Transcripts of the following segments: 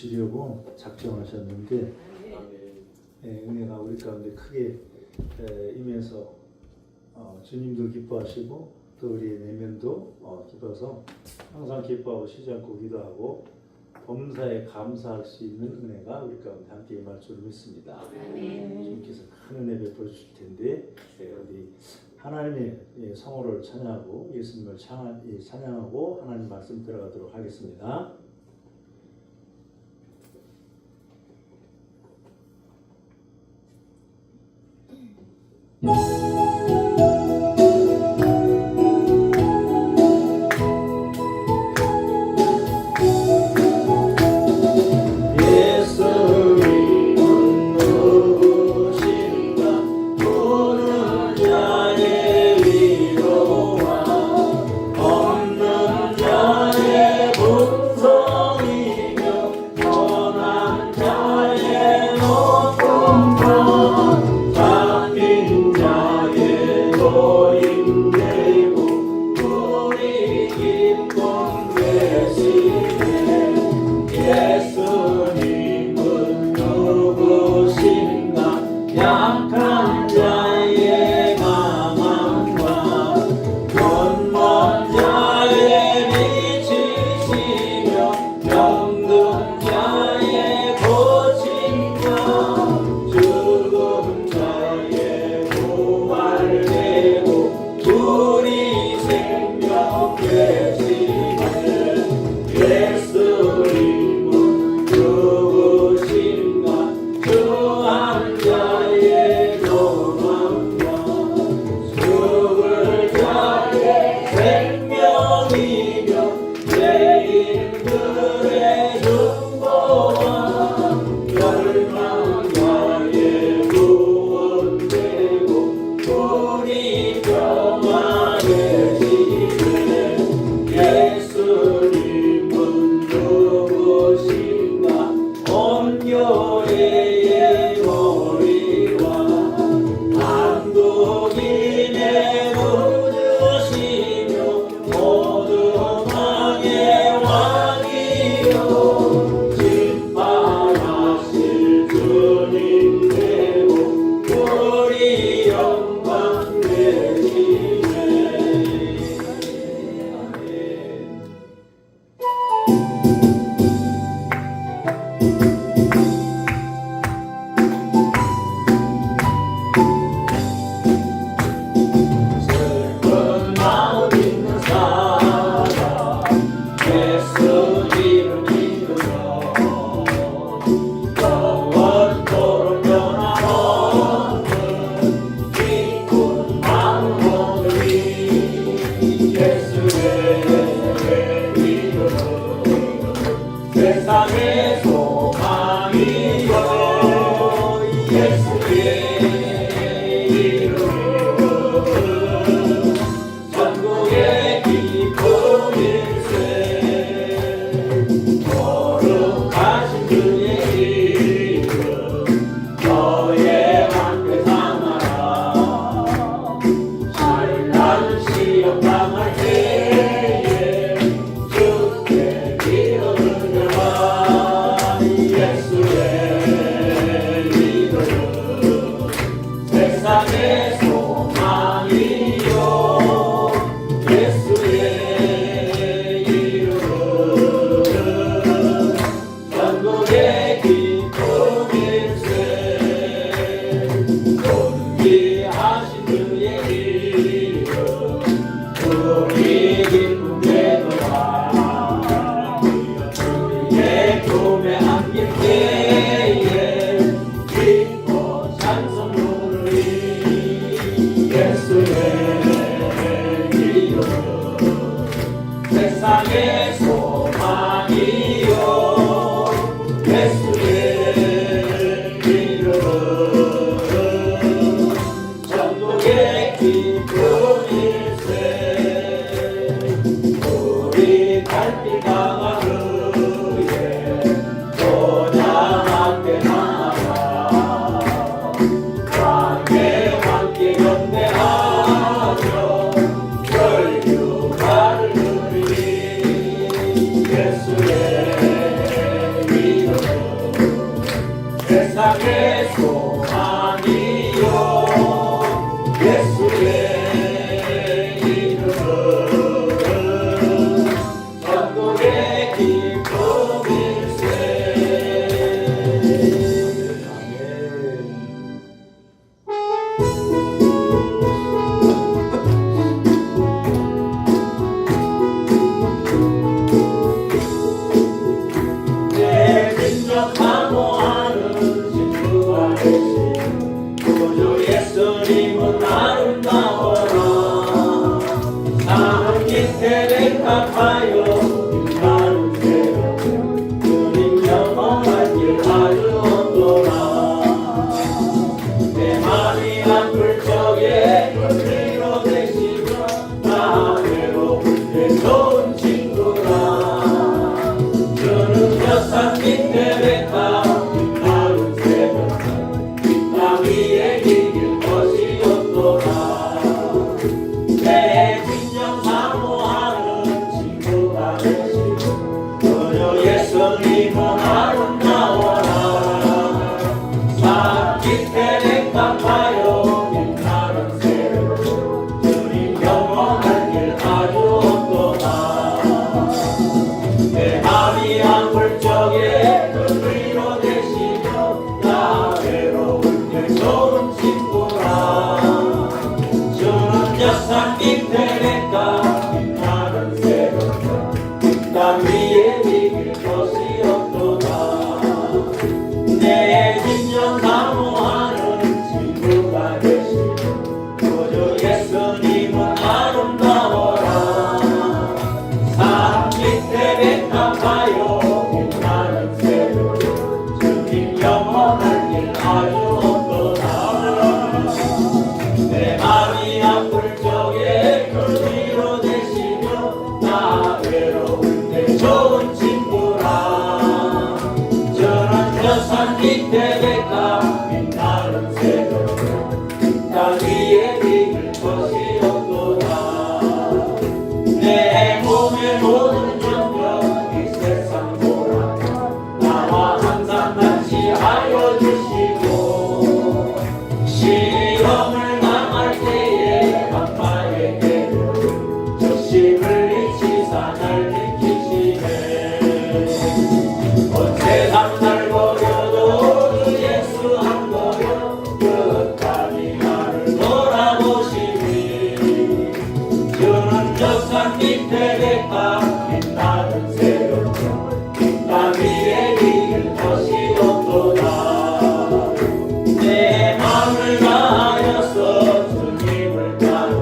주시려고 작정하셨는데 은혜가 우리 가운데 크게 임해서 주님도 기뻐하시고 또 우리 내면도 기뻐서 항상 기뻐하고 쉬지 않고 기도하고 범사에 감사할 수 있는 은혜가 우리 가운데 함께 임할 줄 믿습니다. 주님께서 큰 은혜 베풀어 주실 텐데 우리 하나님의 성호를 찬양하고 예수님을 찬양하고 하나님 말씀 들어가도록 하겠습니다. 주께 기도를 드려라. 세상의 소망이요 예수의 이름은 천국의 기쁨일세. 내 진정 사모하는 친구가 되신 구주 예수님은 아름다워라. 사는 밑에 백합하여 빛나는 새벽 주님 영원한 길 아주 언도라. 내 마음이 아플 적에 위로 되시며 나 외로울 때 좋은 친구라. 주는 여산 밑에 백합 빛나는 새벽 나 위에 이길 것이 없도다. 내 진정 사모하는 친구가 되신 그녀 예수님은 아름다워라. 산 밑에 백합하여 빛나는 새벽 주님 영원한 길 아주 없도다. 내 마음이 아플 적에 그 위로 되시며 나 외로울 때 좋은 친구라. 주는 여산 밑에 내가 빛나는 새벽 땅 위에 이길 것이 없도다. 내 진정 사모하는 친구가 되신 구주 예수님은 아름다워라. 산 밑에 백합하여 빛나는 새벽 주님 영원한 길 아주 없도다. 내 마음이 아플 적에 그 위로 되시며 나 외로울 때 좋은 친구라. 저런 여산 밑에 백합 빛나는 새벽 땅 위에 이길 것이 없도다. 내 몸의 모든 병력 이 세상 보라 나와 항상 같이 하여 주시고 시험을 당할 때에 강마에게 적심을 잊히사 날 지키시네. 온 세상 날 버려도 주 예수 한 버려 끝까지 나를 돌아보시니. 주는 여산 밑에 백합 빛나는 새벽 땅 위에 이길 것이 없도다. 내 마음을 다하여서 주님을 따르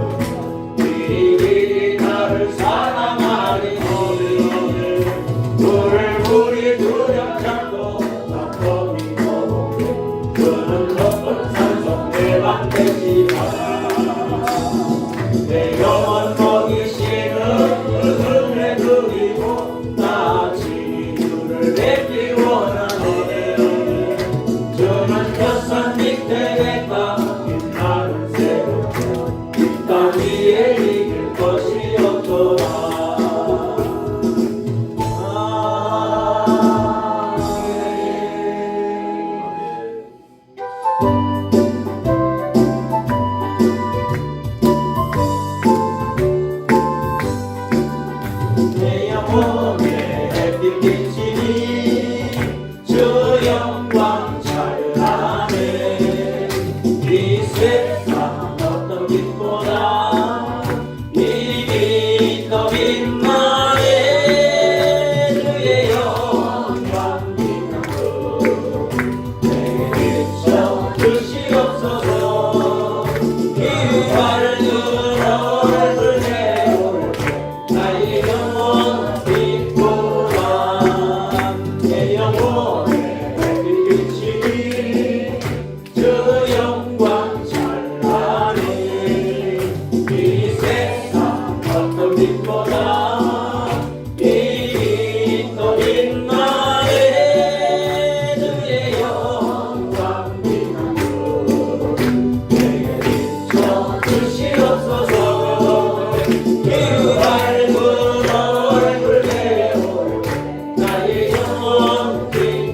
길이 나를 사랑하리니. 불불이 두렵지 않고 성kom이 너무 그는 높은 산속 내 방 되시라. 내 영혼 먹이시는 그 은혜 그리고 나 치유를 뵙기 원하네. 주는 여산 밑에 백합 빛나는 새벽 땅 위에 이길 것이 없도다. 내 영혼에 햇빛 비치니 주 영광 찬란하네. 이 세상 어떤 빛보다 이미 더 빛나네. 주의 영광 빛나고 내게 비춰 주시옵소서. 이발을 들어 얼굴 내올 나의 영혼 빛보라. 내 영혼에 햇빛 비치니 주 영광 찬란히. 이 세상 어떤 빛보다 이미 더 빛나네. 주의 영광 빛나고 내게 비춰 주시옵소서. 이 밝은 얼굴 내올 나의 영혼 빛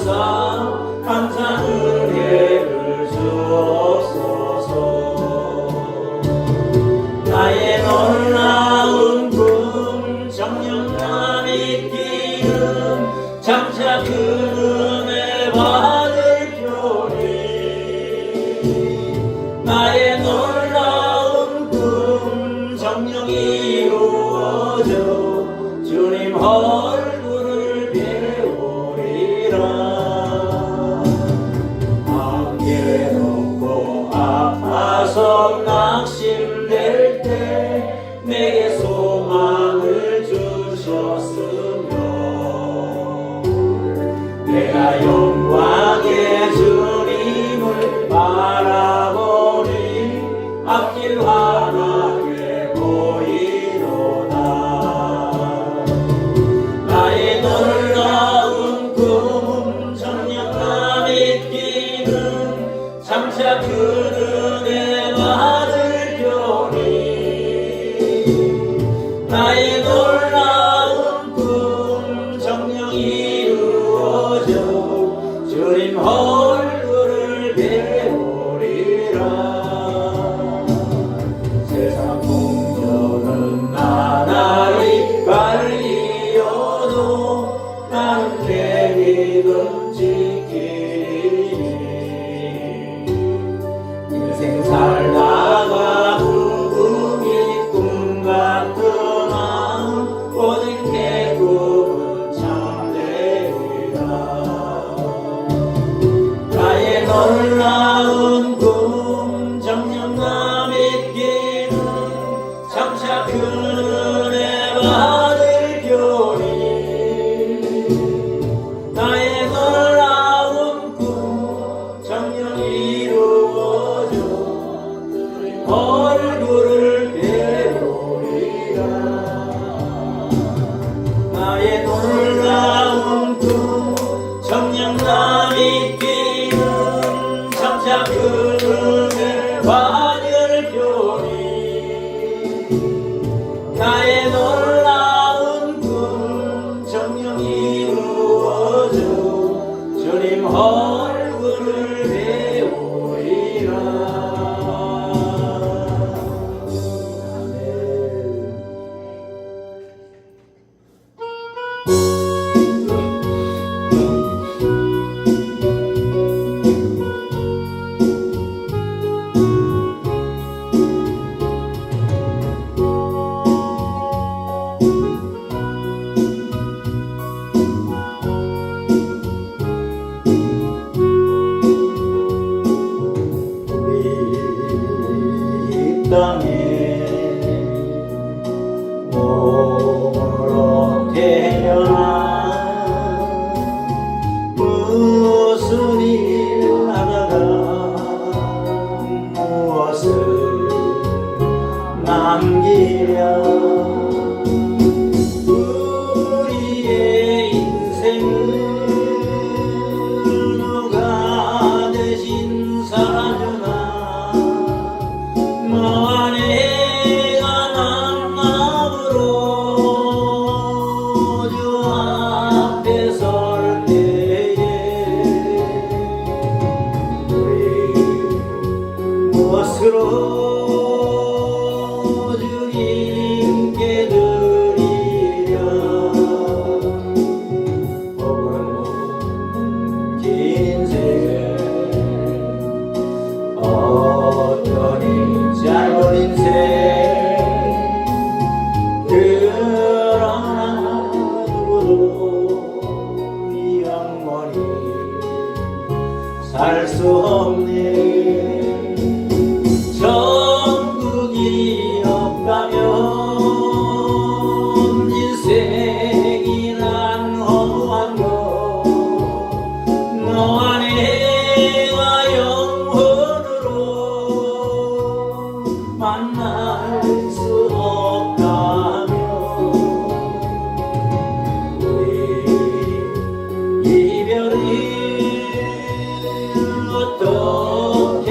주옵소서 감사 은혜를 주옵소서 나의 놀라운 꿈 정령남이 기름 장차 그 은혜 받을 교리 나의 놀라운 꿈 정령 이루어져 주님 얼굴을 배우리라 안개롭고 아파서 낙심될 때 내게 소망을 주셨으며 내가 영광의 주님을 바라보니 앞길 환하게 보이도다 나의 놀라운 꿈 정령남이 기름 장차 그 은혜 받을 교리 나의 놀라운 꿈 정령 이루어져 주님 얼굴을 배우리라 세상 풍조는 나날이 갈리어도 나는 내 믿음 지키리 인생 살다가 죽음이 꿈 같으나 오직 내 꿈은 참되리라 나의 놀라운 꿈 정령남이 기름 장차 그 은혜 받을 교리 나의 놀라운 꿈 정령 이루어져 얼굴을 배우리라 나의 놀라운 꿈 정령남이 기름 장차 그 은혜 받을 교리 나의 놀라운 꿈 정령 이루어져 주님 얼굴을 배우리라 우리 이 땅에 몸으로 태어나 무슨 일 하다가 무엇을 남기랴 우리의 인생은 누가 대신 살아주나 너와 내가 남남으로 주 앞에 설 때에 우리 무엇으로 주님께 드리랴 혹은 긴 세계 어떠니 짧은 인생 그러나 누구도 이 영원히 살 수 없네 천국이 없다면 인생이란 허무한 것 너와 내가 영혼으로 만날 수 없다면 우리 이별이 어떻게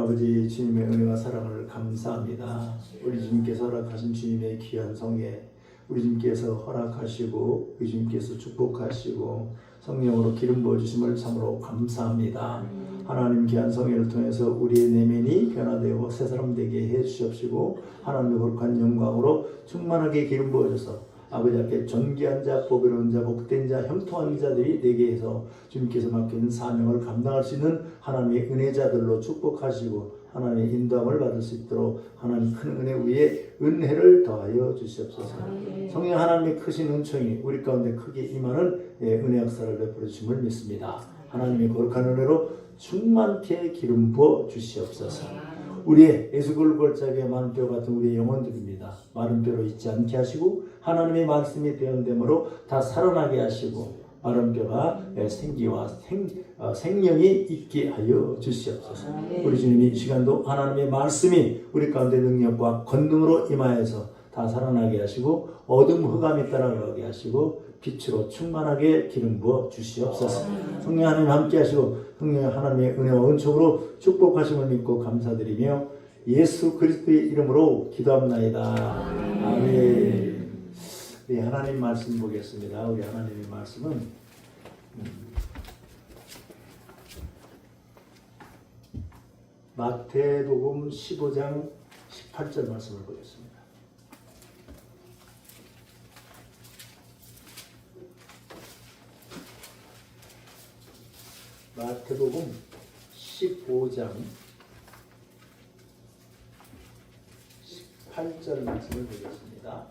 아버지 주님의 은혜와 사랑을 감사합니다. 우리 주님께서 허락하신 주님의 귀한 성에 우리 주님께서 허락하시고 우리 주님께서 축복하시고 성령으로 기름 부어주심을 참으로 감사합니다. 하나님 귀한 성회를 통해서 우리의 내면이 변화되고 새 사람 되게 해주시옵시고 하나님의 거룩한 영광으로 충만하게 기름 부어줘서 아버지 앞에 존귀한 자, 보배로운 자, 복된 자, 형통한 자들이 되게 해서 주님께서 맡긴 사명을 감당할 수 있는 하나님의 은혜자들로 축복하시고 하나님의 인도함을 받을 수 있도록 하나님 큰 은혜 위에 은혜를 더하여 주시옵소서. 성령 하나님의 크신 은총이 우리 가운데 크게 임하는 은혜 역사를 베풀어 주심을 믿습니다. 하나님의 거룩한 은혜로 충만케 기름 부어 주시옵소서. 우리의 에스골골짜기의 마른 뼈 같은 우리의 영혼들입니다. 마른 뼈로 있지 않게 하시고 하나님의 말씀이 대언됨으로 다 살아나게 하시고 마른 뼈가 생기와 생명이 있게 하여 주시옵소서. 우리 주님이 이 시간도 하나님의 말씀이 우리 가운데 능력과 권능으로 임하여서 다 살아나게 하시고 어둠 흑암이 따라가게 하시고 빛으로 충만하게 기름 부어 주시옵소서. 성령 하나님 함께 하시고 성령 하나님의 은혜와 은총으로 축복하심을 믿고 감사드리며 예수 그리스도의 이름으로 기도합나이다. 아멘. 우리 하나님 말씀 보겠습니다. 우리 하나님의 말씀은 마태복음 15장 18절 말씀을 보겠습니다. 마태복음 15장 18절 말씀을 보겠습니다.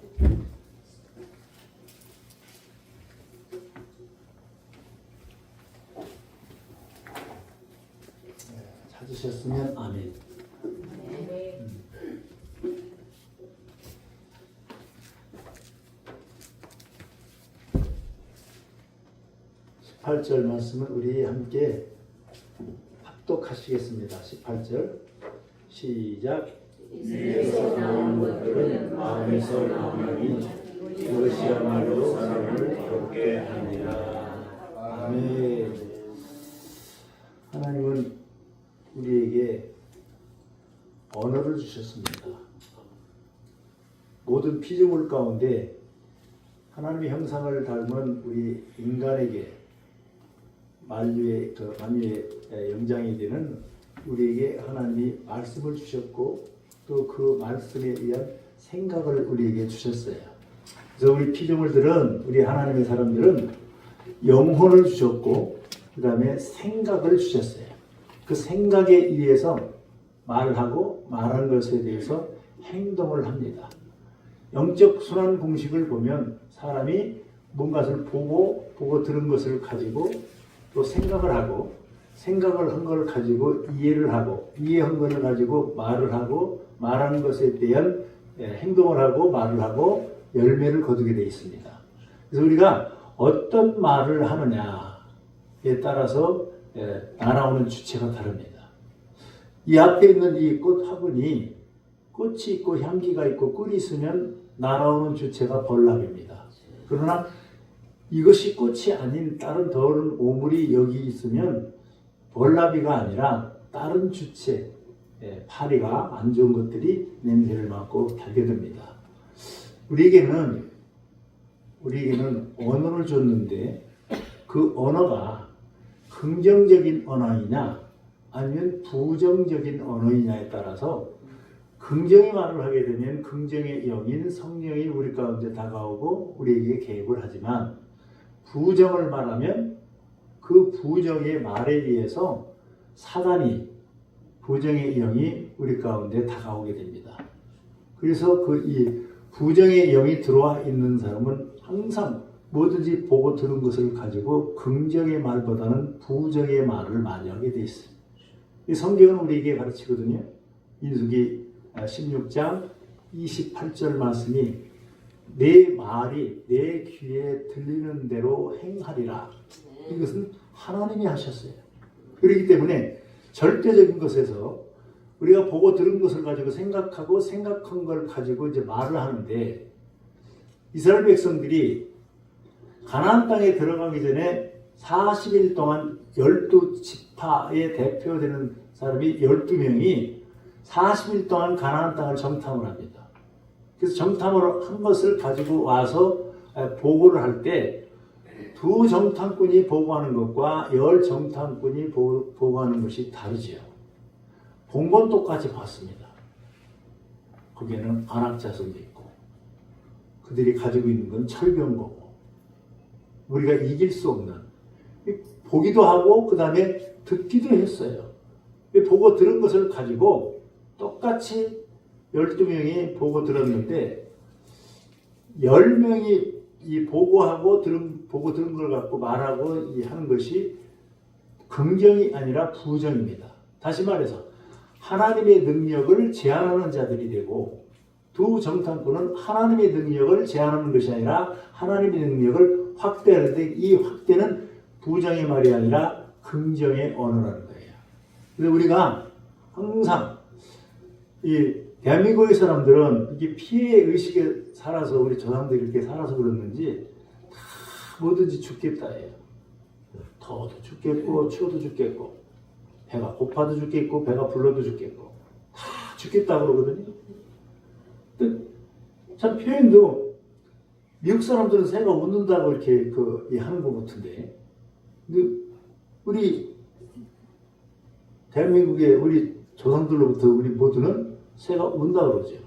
찾으셨으면 아멘. 18절 말씀은 우리 함께 합독하시겠습니다. 18절 시작. 입에서 나온 것들은 마음에서 나오니 그것이야말로 사람을 걷게 하니라. 아멘. 하나님은 우리에게 언어를 주셨습니다. 모든 피조물 가운데 하나님의 형상을 닮은 우리 인간에게 만유의 영장이 되는 우리에게 하나님이 말씀을 주셨고 또 그 말씀에 의한 생각을 우리에게 주셨어요. 그래서 우리 피조물들은 우리 하나님의 사람들은 영혼을 주셨고 그 다음에 생각을 주셨어요. 그 생각에 의해서 말을 하고 말하는 것에 대해서 행동을 합니다. 영적 순환 공식을 보면 사람이 뭔가를 보고 들은 것을 가지고 또 생각을 하고 생각을 한 걸 가지고 이해를 하고 이해한 것을 가지고 말을 하고 말하는 것에 대한 행동을 하고 말을 하고 열매를 거두게 되어 있습니다. 그래서 우리가 어떤 말을 하느냐에 따라서 날아오는 주체가 다릅니다. 이 앞에 있는 이 꽃 화분이 꽃이 있고 향기가 있고 꿀이 있으면 날아오는 주체가 벌랍입니다. 그러나 이것이 꽃이 아닌 다른 더러운 오물이 여기 있으면 벌나비가 아니라 다른 주체, 파리가 안 좋은 것들이 냄새를 맡고 달게 됩니다. 우리에게는 언어를 줬는데 그 언어가 긍정적인 언어이냐 아니면 부정적인 언어이냐에 따라서 긍정의 말을 하게 되면 긍정의 영인 성령이 우리 가운데 다가오고 우리에게 개입을 하지만 부정을 말하면 그 부정의 말에 의해서 사단이 부정의 영이 우리 가운데 다가오게 됩니다. 그래서 이 부정의 영이 들어와 있는 사람은 항상 뭐든지 보고 들은 것을 가지고 긍정의 말보다는 부정의 말을 많이 하게 돼 있어요. 이 성경은 우리에게 가르치거든요. 민수기 16장 28절 말씀이 내 말이 내 귀에 들리는 대로 행하리라. 이것은 하나님이 하셨어요. 그렇기 때문에 절대적인 것에서 우리가 보고 들은 것을 가지고 생각하고 생각한 걸 가지고 이제 말을 하는데 이스라엘 백성들이 가나안 땅에 들어가기 전에 40일 동안 12지파의 대표되는 사람이 12명이 40일 동안 가나안 땅을 정탐을 합니다. 그래서 정탐을 한 것을 가지고 와서 보고를 할 때 두 정탐꾼이 보고하는 것과 10 정탐꾼이 보고하는 것이 다르지요. 본 건 똑같이 봤습니다. 거기에는 안악자손도 있고 그들이 가지고 있는 건 철병거고 우리가 이길 수 없는, 보기도 하고 그 다음에 듣기도 했어요. 보고 들은 것을 가지고 똑같이 12명이 보고 들었는데 10명이 이 보고 들은 걸 갖고 말하고 하는 것이 긍정이 아니라 부정입니다. 다시 말해서 하나님의 능력을 제한하는 자들이 되고 두 정탐꾼은 하나님의 능력을 제한하는 것이 아니라 하나님의 능력을 확대하는데 이 확대는 부정의 말이 아니라 긍정의 언어라는 거예요. 그래서 우리가 항상 이 대한민국의 사람들은 이게 피해 의식에 살아서 우리 조상들이 이렇게 살아서 그랬는지 다 뭐든지 죽겠다 해요. 더워도 죽겠고 추워도 죽겠고 배가 고파도 죽겠고 배가 불러도 죽겠고 다 죽겠다 그러거든요. 근데 참 표현도 미국 사람들은 새가 웃는다고 이렇게 하는 것 같은데 근데 우리 대한민국의 우리 조상들로부터 우리 모두는 새가 운다 그러죠.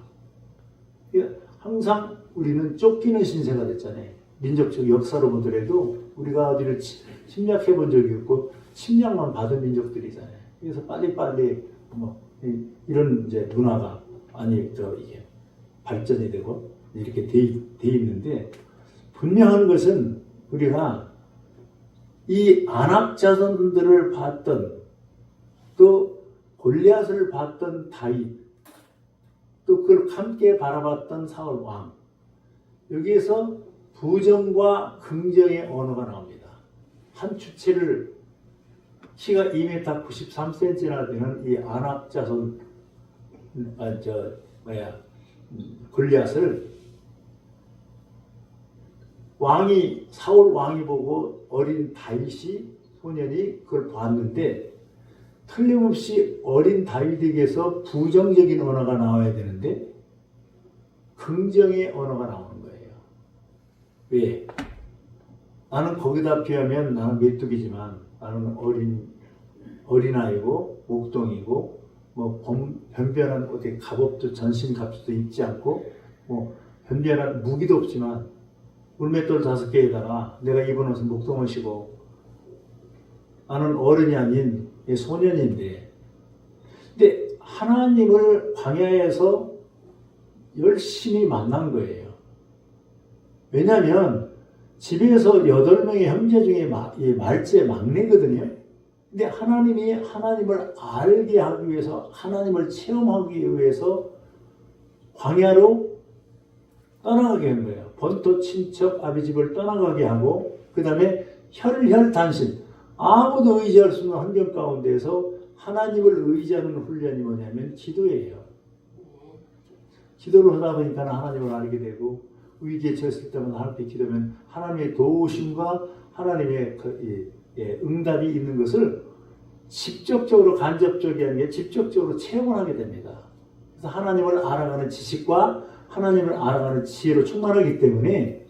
항상 우리는 쫓기는 신세가 됐잖아요. 민족적 역사로 보더라도 우리가 어디를 침략해 본 적이 없고 침략만 받은 민족들이잖아요. 그래서 빨리빨리 이런 이제 문화가 이게 발전이 되고 이렇게 돼 있는데 분명한 것은 우리가 이 아낙 자손들을 봤던 또 골리앗을 봤던 다윗 또 그걸 함께 바라봤던 사울 왕 여기에서 부정과 긍정의 언어가 나옵니다. 한 주체를 키가 2m 93cm나 되는 이 아낙 자손 골리앗을 사울 왕이 보고 어린 다윗이 소년이 그걸 봤는데 틀림없이 어린 다윗에게서 부정적인 언어가 나와야 되는데 긍정의 언어가 나오는 거예요. 왜? 나는 거기다 비하면 나는 메뚜기지만 나는 어린아이고 목동이고 변변한 어디 갑옷도 전신 갑옷도 입지 않고 변변한 무기도 없지만 울맷돌 5개에다가 내가 입은 옷은 목동옷이고 나는 어른이 아닌 소년인데 근데 하나님을 광야에서 열심히 만난 거예요. 왜냐하면 집에서 8명의 형제 중에 말째 막내거든요. 근데 하나님이 하나님을 알게 하기 위해서 하나님을 체험하기 위해서 광야로 떠나가게 한 거예요. 본토 친척 아비집을 떠나가게 하고 그 다음에 혈혈단신 아무도 의지할 수 없는 환경 가운데서 하나님을 의지하는 훈련이 뭐냐면 기도예요. 기도를 하다 보니까 하나님을 알게 되고 위기에 처했을 때마다 하나님께 기도하면 하나님의 도우심과 하나님의 응답이 있는 것을 직접적으로 간접적이 아니라 직접적으로 체험을 하게 됩니다. 그래서 하나님을 알아가는 지식과 하나님을 알아가는 지혜로 충만하기 때문에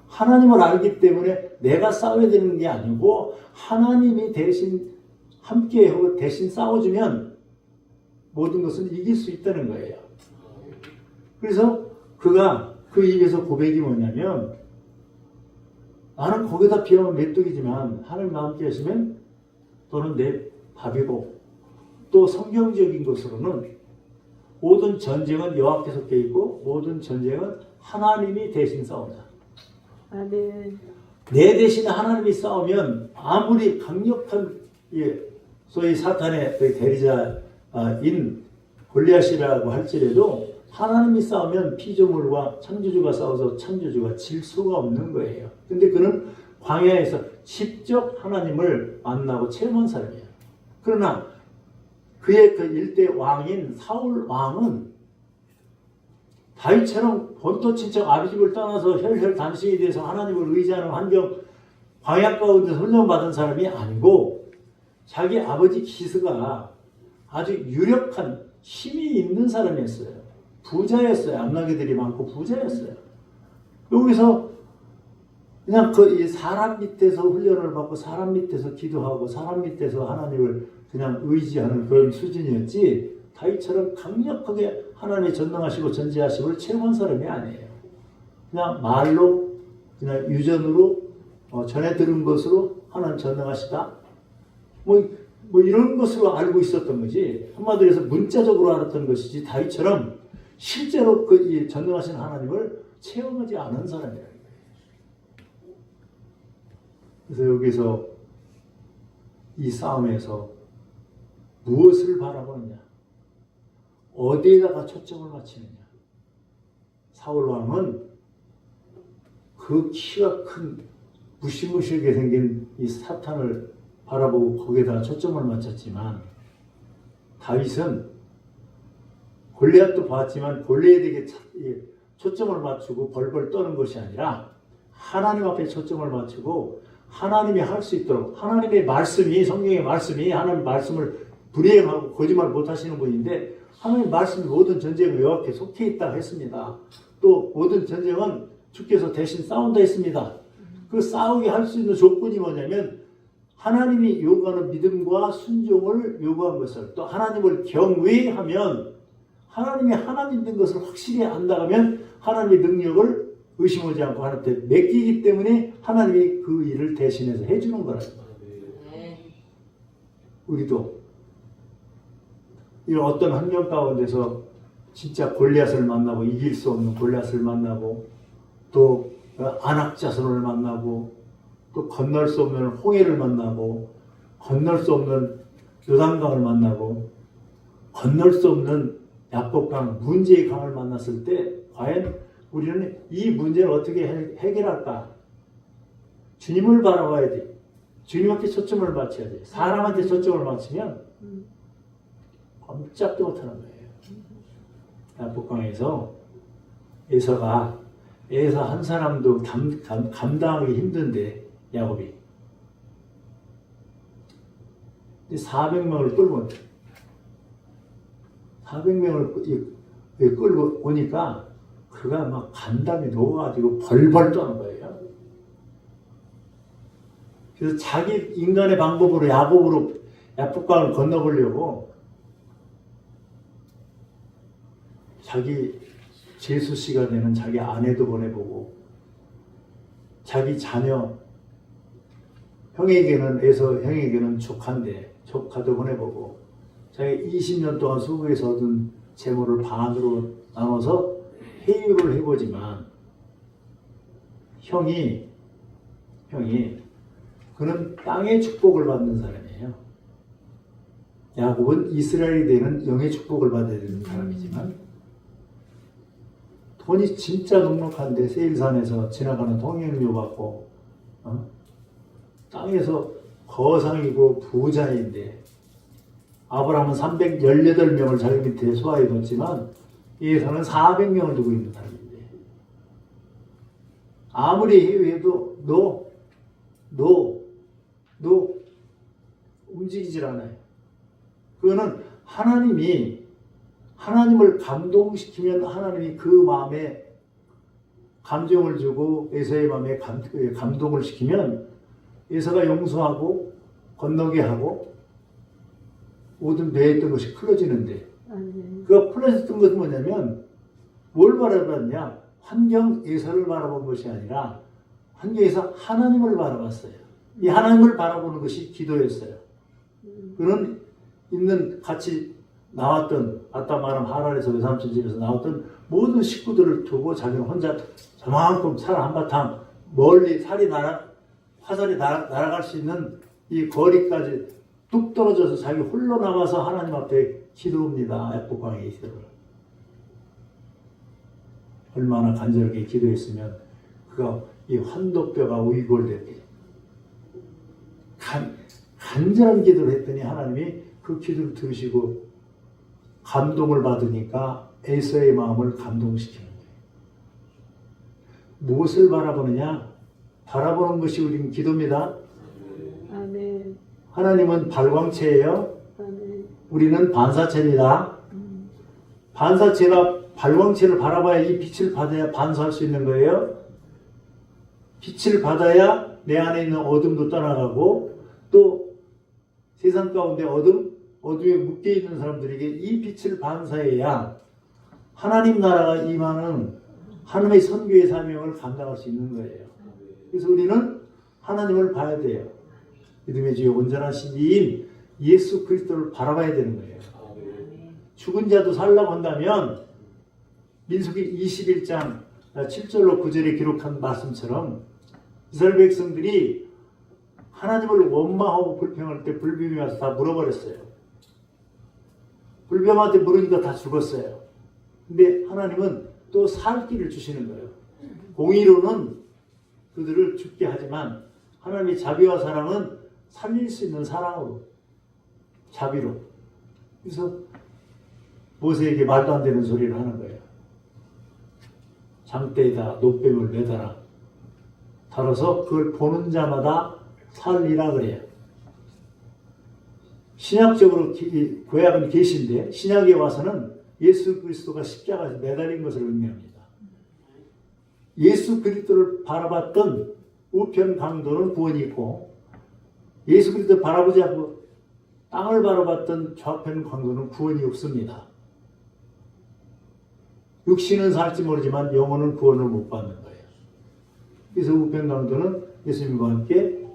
하나님을 알기 때문에 내가 싸워야 되는 게 아니고 하나님이 대신 함께하고 대신 싸워주면 모든 것은 이길 수 있다는 거예요. 그래서 그가 그 입에서 고백이 뭐냐면 나는 거기다 비하면 메뚜기지만 하나님과 함께 하시면 너는 내 밥이고 또 성경적인 것으로는 모든 전쟁은 여호와께서 껴있고 모든 전쟁은 하나님이 대신 싸운다. 아멘. 내 대신에 하나님이 싸우면 아무리 강력한 소위 사탄의 대리자인 골리앗이라고 할지라도 하나님이 싸우면 피조물과 창조주가 싸워서 창조주가 질 수가 없는 거예요. 근데 그는 광야에서 직접 하나님을 만나고 체험한 사람이에요. 그러나 그의 그 일대 왕인 사울 왕은 다윗처럼 본토 친척 아비집을 떠나서 혈혈단신에 대해서 하나님을 의지하는 환경 광야 가운데 훈련받은 사람이 아니고 자기 아버지 기스가 아주 유력한 힘이 있는 사람이었어요. 부자였어요. 암나기들이 많고 부자였어요. 여기서 그냥 이 사람 밑에서 훈련을 받고 사람 밑에서 기도하고 사람 밑에서 하나님을 그냥 의지하는 그런 수준이었지, 다윗처럼 강력하게 하나님의 전능하시고 전지하심을 체험한 사람이 아니에요. 그냥 말로, 그냥 유전으로, 전에 들은 것으로 하나님 전능하시다, 뭐 이런 것으로 알고 있었던 거지, 한마디로 해서 문자적으로 알았던 것이지, 다윗처럼 실제로 이 전능하신 하나님을 체험하지 않은 사람이라는 거예요. 그래서 여기서 이 싸움에서 무엇을 바라보느냐, 어디에다가 초점을 맞추느냐. 사울 왕은 그 키가 큰 무시무시하게 생긴 이 사탄을 바라보고 거기에다가 초점을 맞췄지만, 다윗은 골리앗도 봤지만 골리앗에게 초점을 맞추고 벌벌 떠는 것이 아니라 하나님 앞에 초점을 맞추고 하나님이 할 수 있도록, 하나님의 말씀이, 성경의 말씀이, 하나님의 말씀을 불이행하고 거짓말 못하시는 분인데, 하나님의 말씀이 모든 전쟁은 여호와께 속해 있다고 했습니다. 또 모든 전쟁은 주께서 대신 싸운다 했습니다. 그 싸우게 할 수 있는 조건이 뭐냐면, 하나님이 요구하는 믿음과 순종을 요구한 것을, 또 하나님을 경외하면, 하나님이 하나님 된 것을 확실히 안다면 하나님의 능력을 의심하지 않고 하나님께 맡기기 때문에 하나님이 그 일을 대신해서 해주는 거라고. 우리도 이런 어떤 환경 가운데서 진짜 골리앗을 만나고, 이길 수 없는 골리앗을 만나고, 또 안악자손을 만나고, 또 건널 수 없는 홍해를 만나고, 건널 수 없는 요단강을 만나고, 건널 수 없는 야복강, 문제의 강을 만났을 때 과연 우리는 이 문제를 어떻게 해결할까? 주님을 바라봐야 돼. 주님 앞에 초점을 맞춰야 돼. 사람한테 초점을 맞추면 꼼짝도 못하는 거예요. 야복강에서 에서 한 사람도 감당하기 힘든데, 야곱이 400명을 끌고 400명을 끌고 오니까 그가 막 간담이 녹아가지고 벌벌 떠는 거예요. 그래서 자기 인간의 방법으로 야복강을 건너보려고 자기 제수씨가 되는 자기 아내도 보내보고, 자기 자녀, 형에게는 조카도 보내보고, 자기 20년 동안 수고해서 얻은 재물을 반으로 나눠서 회유를 해보지만, 형이 그는 땅의 축복을 받는 사람이에요. 야곱은 이스라엘이 되는 영의 축복을 받아야 되는 사람이지만, 돈이 진짜 넉넉한데 세일산에서 지나가는 통행료 받고, 땅에서 거상이고 부자인데, 아브라함은 318명을 자기 밑에 소화해 뒀지만 예서는 400명을 두고 있는 사람인데, 아무리 해도 너 움직이질 않아요. 그거는 하나님을 감동시키면 하나님이 그 마음에 감정을 주고, 에서의 마음에 감동을 시키면 에서가 용서하고 건너게 하고 모든 배했던 것이 풀어지는데, 그가 풀어졌던 것은 뭐냐면 뭘 바라봤냐? 환경 에서를 바라본 것이 아니라 환경에서 하나님을 바라봤어요. 이 하나님을 바라보는 것이 기도였어요. 그는 같이 나왔던 아담, 아람, 하란에서 외삼촌 집에서 나왔던 모든 식구들을 두고 자기는 혼자 저만큼 살 한바탕 멀리 화살이 날아갈 수 있는 이 거리까지 뚝 떨어져서 자기 홀로 나와서 하나님 앞에 기도합니다. 야복강에 있어요. 얼마나 간절하게 기도했으면 그가 이 환도뼈가 우이골되게 간절한 기도를 했더니 하나님이 그 기도를 들으시고 감동을 받으니까 에서의 마음을 감동시키는 거예요. 무엇을 바라보느냐? 바라보는 것이 우리는 기도입니다. 아멘. 하나님은 발광체예요. 아멘. 우리는 반사체입니다. 반사체가 발광체를 바라봐야 이 빛을 받아야 반사할 수 있는 거예요. 빛을 받아야 내 안에 있는 어둠도 떠나가고 또 세상 가운데 어둠에 묶여 있는 사람들에게 이 빛을 반사해야 하나님 나라가 임하는 하나님의 선교의 사명을 감당할 수 있는 거예요. 그래서 우리는 하나님을 봐야 돼요. 믿음의 주요 온전한 신이인 예수 그리스도를 바라봐야 되는 거예요. 죽은 자도 살라고 한다면 민수기 21장 7절로 9절에 기록한 말씀처럼 이스라엘 백성들이 하나님을 원망하고 불평할 때 불뱀이 와서 다 물어버렸어요. 불뱀한테 물으니까 다 죽었어요. 근데 하나님은 또 살 길을 주시는 거예요. 공의로는 그들을 죽게 하지만 하나님의 자비와 사랑은 살릴 수 있는 사랑으로, 자비로. 그래서 모세에게 말도 안 되는 소리를 하는 거예요. 장대에다 노뱀을 매달아 달아서 그걸 보는 자마다 살리라 그래요. 신약적으로 구약은 계시인데 신약에 와서는 예수 그리스도가 십자가에서 매달린 것을 의미합니다. 예수 그리스도를 바라봤던 우편 강도는 구원이 있고 예수 그리스도를 바라보지 않고 땅을 바라봤던 좌편 강도는 구원이 없습니다. 육신은 살지 모르지만 영혼은 구원을 못 받는 거예요. 그래서 우편 강도는 예수님과 함께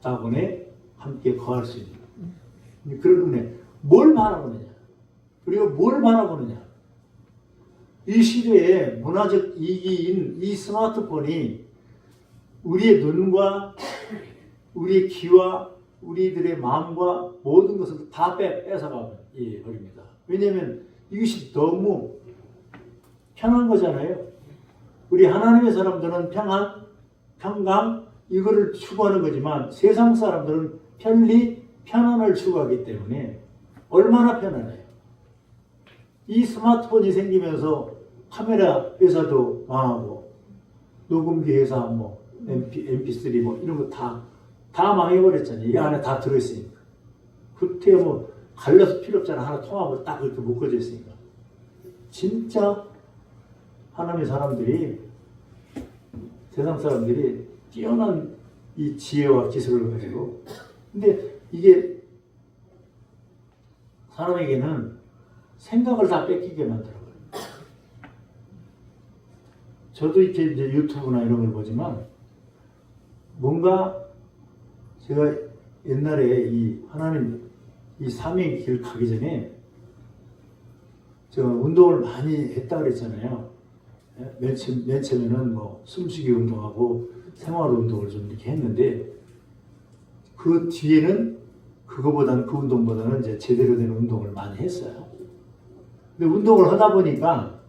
낙원에 함께 거할 수 있는 그런 은혜. 뭘 바라보느냐? 우리가 뭘 바라보느냐? 이 시대의 문화적 이기인 이 스마트폰이 우리의 눈과 우리의 귀와 우리들의 마음과 모든 것을 다 뺏어가 버립니다. 왜냐하면 이것이 너무 편한 거잖아요. 우리 하나님의 사람들은 평안, 평강 이거를 추구하는 거지만 세상 사람들은 편리, 편안을 추구하기 때문에 얼마나 편안해요. 이 스마트폰이 생기면서 카메라 회사도 망하고 녹음기 회사 뭐 MP3 뭐 이런 거 다 망해버렸잖아요. 이 안에 다 들어있으니까. 그때 뭐 갈려서 필요 없잖아. 하나 통하고 딱 이렇게 묶어져 있으니까. 진짜 하나님의 사람들이 세상 사람들이 뛰어난 이 지혜와 기술을 가지고 근데 이게 사람에게는 생각을 다 뺏기게 만들어요. 저도 이렇게 이제 유튜브나 이런 걸 보지만 뭔가 제가 옛날에 이 하나님 이 사명의 길 가기 전에 제가 운동을 많이 했다 그랬잖아요. 맨 처음에는 뭐 숨쉬기 운동하고 생활 운동을 좀 이렇게 했는데 그 뒤에는 그 운동보다는 이제 제대로 된 운동을 많이 했어요. 근데 운동을 하다 보니까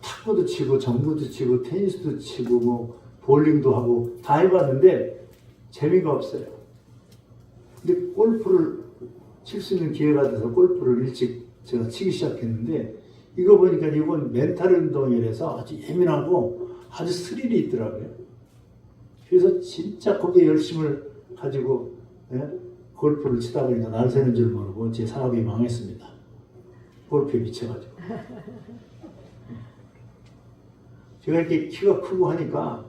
탁구도 치고 정부도 치고 테니스도 치고 뭐 볼링도 하고 다 해봤는데 재미가 없어요. 근데 골프를 칠 수 있는 기회가 돼서 골프를 일찍 제가 치기 시작했는데 이거 보니까 이건 멘탈 운동이라서 아주 예민하고 아주 스릴이 있더라고요. 그래서 진짜 거기에 열심을 가지고 골프를 치다 보니까 날 새는 줄 모르고 제 사업이 망했습니다. 골프에 미쳐가지고. 제가 이렇게 키가 크고 하니까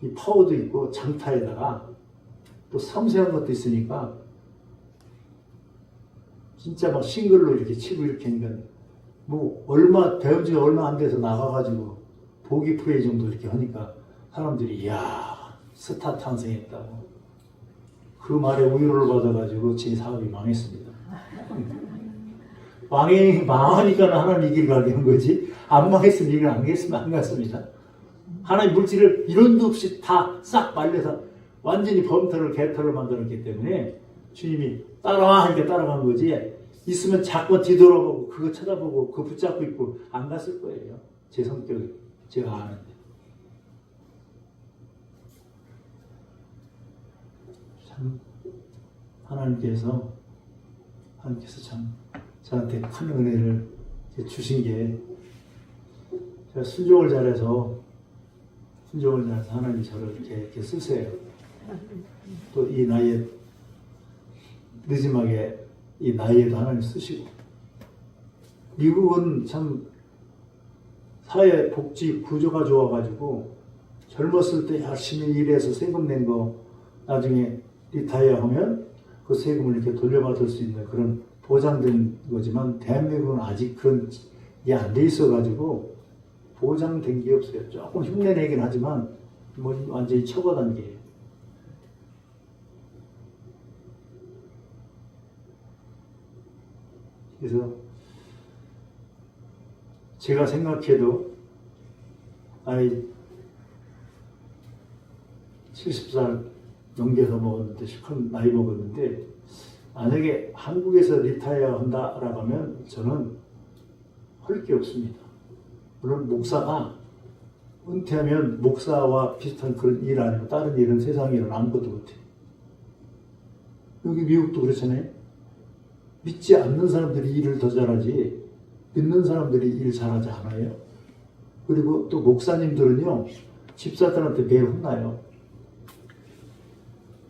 이 파워도 있고 장타에다가 또 섬세한 것도 있으니까 진짜 막 싱글로 이렇게 치고 이렇게 하니까 뭐 배운 지가 얼마 안 돼서 나가가지고 보기 플레이 정도 이렇게 하니까 사람들이 이야 스타 탄생했다고 그 말에 우유를 받아가지고 제 사업이 망했습니다. 망하니까 하나님 이 길 가게 한 거지 안 망했으면 이 길 안 갔습니다. 하나님 물질을 이론도 없이 다 싹 말려서 완전히 범터를 개터를 만들었기 때문에 주님이 따라와 하니까 따라간 거지 있으면 자꾸 뒤돌아보고 그거 쳐다보고 그거 붙잡고 있고 안 갔을 거예요. 제 성격을 제가 아는데. 참 하나님께서 참 저한테 큰 은혜를 주신 게 제가 순종을 잘해서 하나님이 저를 이렇게 쓰세요. 또 이 나이에 늦음하게 이 나이에도 하나님 쓰시고, 미국은 참 사회 복지 구조가 좋아가지고 젊었을 때 열심히 일해서 세금 낸 거 나중에 리타이어 하면 그 세금을 이렇게 돌려받을 수 있는 그런 보장된 거지만, 대한민국은 아직 그런 게 안 돼 있어가지고 보장된 게 없어요. 조금 흉내내긴 하지만 뭐 완전히 초과 단계예요. 그래서 제가 생각해도 아이 70살 넘겨서 먹었는데, 실컷 나이 먹었는데, 만약에 한국에서 리타이어 한다라고 하면 저는 할 게 없습니다. 물론 목사가 은퇴하면 목사와 비슷한 그런 일 아니면 다른 일은 세상 일은 아무것도 못해요. 여기 미국도 그렇잖아요. 믿지 않는 사람들이 일을 더 잘하지 믿는 사람들이 일 잘하지 않아요. 그리고 또 목사님들은요, 집사들한테 매일 혼나요.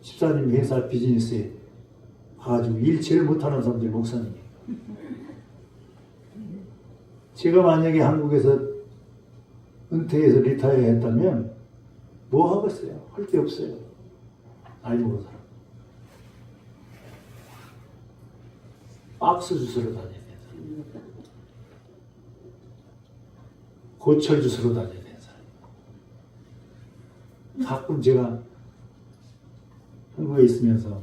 집사님 회사 비즈니스에 가가지고 일 제일 못하는 사람들이 목사님이에요. 제가 만약에 한국에서 은퇴해서 리타이어 했다면 뭐 하겠어요? 할 게 없어요. 나이 먹은 사람. 박스 주스로 다녀야 되는 사람. 고철 주스로 다녀야 되는 사람. 가끔 제가 한국에 있으면서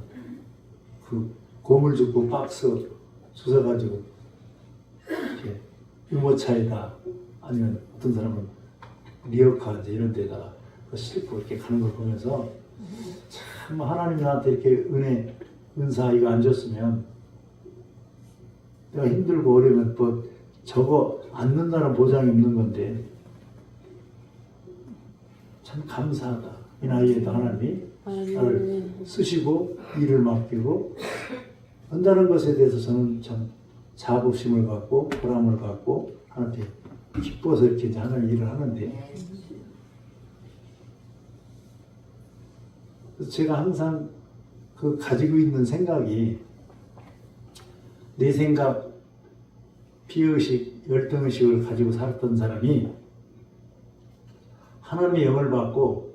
그 고물 줍고 박스 주워가지고 이렇게 유모차에다, 아니면 어떤 사람은 리어카 이런 데다가 싣고 이렇게 가는 걸 보면서 참 하나님이 나한테 이렇게 은사 이거 안 줬으면, 내가 힘들고 어려우면 뭐 저거 앉는다는 보장이 없는 건데 참 감사하다. 이 나이에도 하나님이 나를 쓰시고 일을 맡기고 한다는 것에 대해서 저는 참 자부심을 갖고 보람을 갖고 하나님께 기뻐서 이렇게 하나님 일을 하는데, 그래서 제가 항상 그 가지고 있는 생각이, 내 생각, 피의식, 열등의식을 가지고 살았던 사람이 하나님의 영을 받고